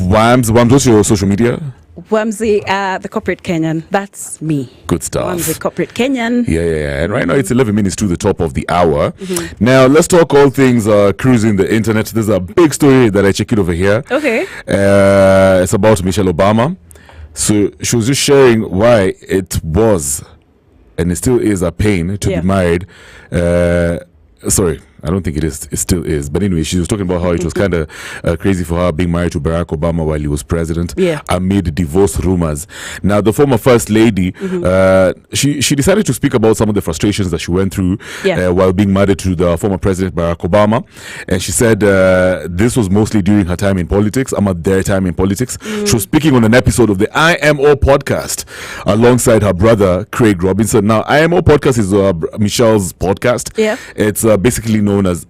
Wams, what's your social media? Wamsi, the corporate Kenyan. That's me. Good stuff. Wamsi, corporate Kenyan. Yeah. And right now it's 11 minutes to the top of the hour. Now let's talk all things cruising the internet. There's a big story that I checked over here. Okay. It's about Michelle Obama. So she was just sharing why it was, and it still is, a pain to be married. Sorry, I don't think it is. It still is. But anyway, she was talking about how it was kind of crazy for her being married to Barack Obama while he was president amid divorce rumors. Now, the former first lady, she decided to speak about some of the frustrations that she went through while being married to the former president Barack Obama. And she said this was mostly during her time in politics, their time in politics. She was speaking on an episode of the IMO podcast alongside her brother, Craig Robinson. Now, IMO podcast is Michelle's podcast. Yeah. It's basically known as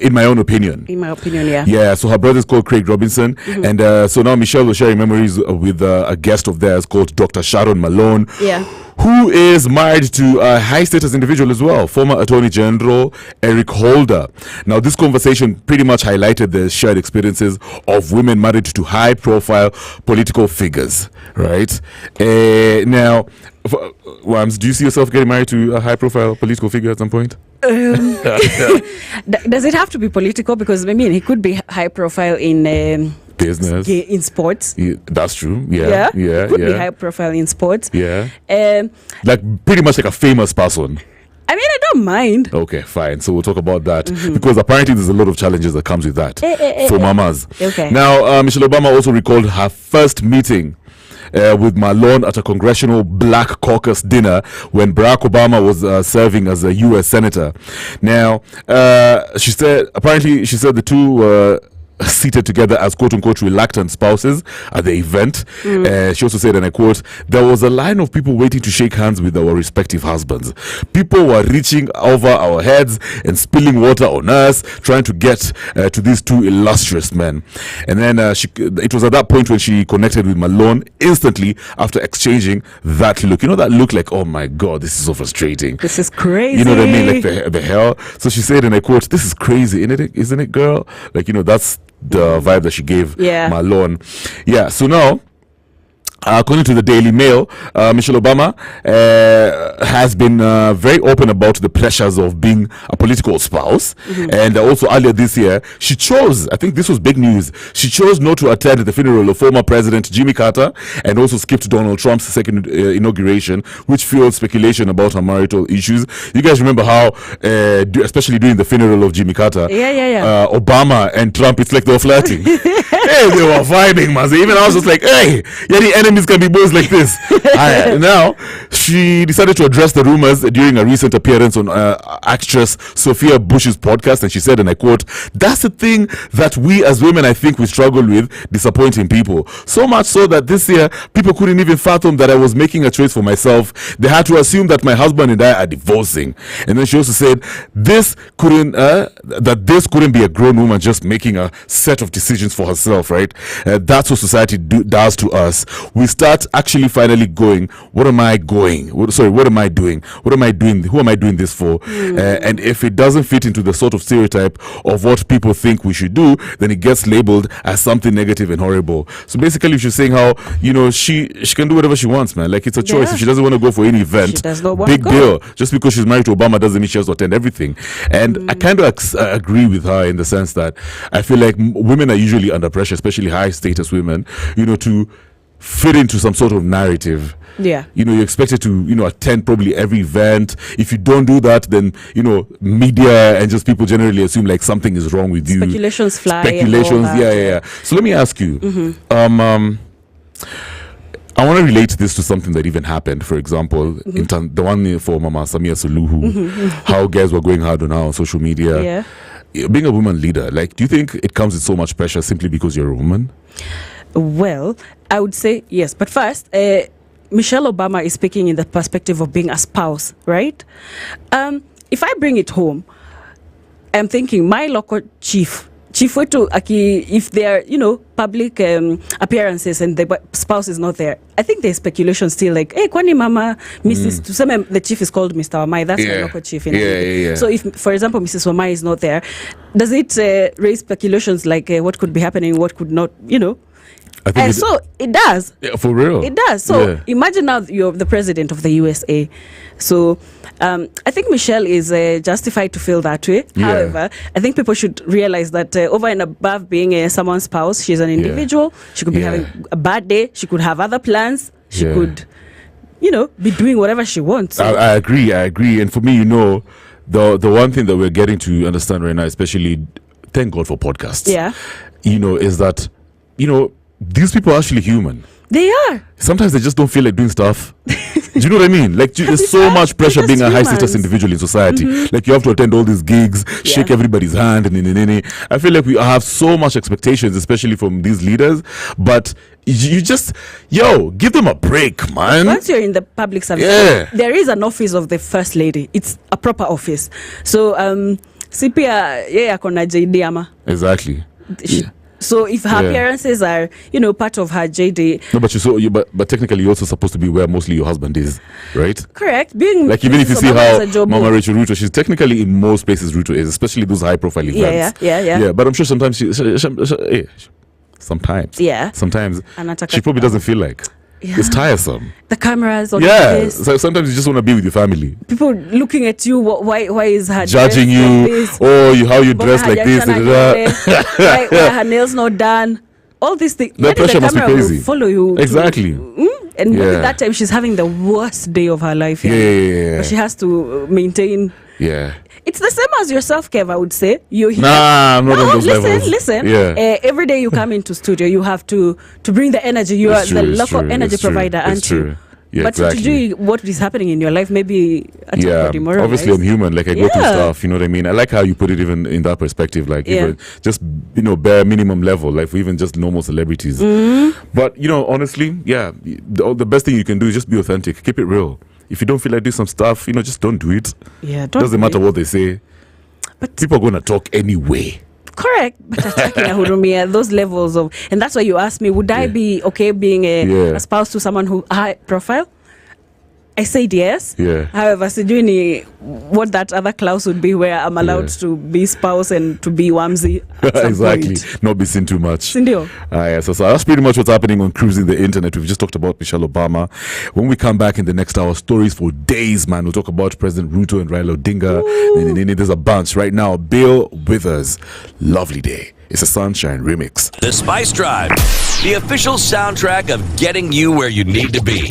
in my own opinion. In my opinion, yeah. Yeah, so her brother's called Craig Robinson. And so now Michelle was sharing memories with a guest of theirs called Dr. Sharon Malone. Yeah. Who is married to a high-status individual as well, former Attorney General Eric Holder. Now, this conversation pretty much highlighted the shared experiences of women married to high-profile political figures, right? Now, Wams, do you see yourself getting married to a high-profile political figure at some point? Does it have to be political? Because, I mean, he could be high-profile in... business, in sports. Yeah, that's true. Yeah. Could be high profile in sports. Yeah. Like pretty much like a famous person. I mean, I don't mind. Okay, fine. So we'll talk about that because apparently there's a lot of challenges that comes with that for mamas. Okay. Now, Michelle Obama also recalled her first meeting with Malone at a congressional Black Caucus dinner when Barack Obama was serving as a U.S. senator. Now, she said the two were seated together as quote-unquote reluctant spouses at the event. She also said, and I quote, "There was a line of people waiting to shake hands with our respective husbands. People were reaching over our heads and spilling water on us, trying to get to these two illustrious men." And then it was at that point when she connected with Malone instantly after exchanging that look. You know, that look like, oh my God, this is so frustrating. This is crazy. You know what I mean? Like the hell. So she said, and I quote, "This is crazy, isn't it, girl?" Like, you know, that's the vibe that she gave Malone. Yeah, so now according to the Daily Mail, Michelle Obama has been very open about the pressures of being a political spouse. And also earlier this year, she chose, I think this was big news, she chose not to attend the funeral of former President Jimmy Carter and also skipped Donald Trump's second inauguration, which fueled speculation about her marital issues. You guys remember how, especially during the funeral of Jimmy Carter, Obama and Trump, it's like they were flirting. Hey, they were vibing, man. Even I was just like, hey, yeah, the enemies can be boys like this. Now, she decided to address the rumors during a recent appearance on actress Sophia Bush's podcast, and she said, and I quote, "That's the thing that we as women, I think we struggle with, disappointing people. So much so that this year, people couldn't even fathom that I was making a choice for myself. They had to assume that my husband and I are divorcing." And then she also said, this couldn't be a grown woman just making a set of decisions for herself, right? That's what society does to us. We start actually finally going, what am I doing? What am I doing? Who am I doing this for? And if it doesn't fit into the sort of stereotype of what people think we should do, then it gets labeled as something negative and horrible. So basically she's saying how, you know, she can do whatever she wants, man. Like, it's a choice. If she doesn't want to go for any event, big deal. Just because she's married to Obama doesn't mean she has to attend everything. And I kind of agree with her in the sense that I feel like women are usually under pressure, especially high status women, you know, to fit into some sort of narrative. Yeah. You know, you're expected to, you know, attend probably every event. If you don't do that, then, you know, media and just people generally assume like something is wrong with you. Speculations fly. Yeah. So let me ask you, I want to relate this to something that even happened. For example, the one for Mama Samia Suluhu, how guys were going hard on her on social media. Yeah. Being a woman leader, like, do you think it comes with so much pressure simply because you're a woman? Well, I would say yes. But first, Michelle Obama is speaking in the perspective of being a spouse, right? If I bring it home, I'm thinking my local chief wetu, if there are, you know, public appearances and the spouse is not there, I think there's speculation still like, hey, kwani mama, Mrs. To some, the chief is called Mr. Wamai, that's my local chief. So if, for example, Mrs. Wamai is not there, does it raise speculations like what could be happening, what could not, you know? I think so it does. Yeah, for real. It does. So imagine now you're the president of the USA. So I think Michelle is justified to feel that way. Yeah. However, I think people should realize that over and above being someone's spouse, she's an individual. She could be having a bad day. She could have other plans. She could, be doing whatever she wants. So. I agree. And for me, the one thing that we're getting to understand right now, especially, thank God for podcasts. Yeah. Is that, these people are actually human. They are. Sometimes they just don't feel like doing stuff. Do you know what I mean? Like, there's so much pressure being a high status individual in society. Like, you have to attend all these gigs, shake everybody's hand, and I feel like we have so much expectations, especially from these leaders. But you just, give them a break, man. Once you're in the public service, there is an office of the first lady. It's a proper office. So, Sipia, akona JD ama. Exactly. So if her appearances are, part of her JD. No, but technically you're also supposed to be where mostly your husband is, right? Correct. Being like, even if you see how Mama Rachel Ruto, she's technically in most places Ruto is, especially those high profile events. Yeah. But I'm sure sometimes sometimes she probably doesn't feel like. It's tiresome. The cameras on face. So sometimes you just want to be with your family. People looking at you. Why is her judging you? Like how you dress like this? Why her nails not done? All these things. The pressure must be crazy. Will follow you. Exactly. And maybe that time she's having the worst day of her life. Yeah. But she has to maintain. Yeah. It's the same as yourself, Kev, I would say. I'm not on those levels. Listen. Every day you come into studio, you have to bring the energy. You are the local energy provider, aren't you? Yeah, but to do what is happening in your life, maybe tomorrow. Obviously, I'm human. Like, I go through stuff. You know what I mean? I like how you put it even in that perspective. Like, even just bare minimum level. Like, for even just normal celebrities. But honestly, the best thing you can do is just be authentic. Keep it real. If you don't feel like doing some stuff, just don't do it. Doesn't matter what they say. But people are going to talk anyway. Correct. But attacking Ahurumia, those levels of... And that's why you asked me, would I be okay being a spouse to someone who high profile? I said yes. However, Sijuni, what that other clause would be where I'm allowed to be spouse and to be Wamsi at some exactly. point. Not be seen too much. Sindio. So that's pretty much what's happening on Cruising the Internet. We've just talked about Michelle Obama. When we come back in the next hour, stories for days, man. We'll talk about President Ruto and Raila Odinga. There's a bunch right now. Bill Withers. Lovely Day. It's a Sunshine remix. The Spice Drive, the official soundtrack of getting you where you need to be.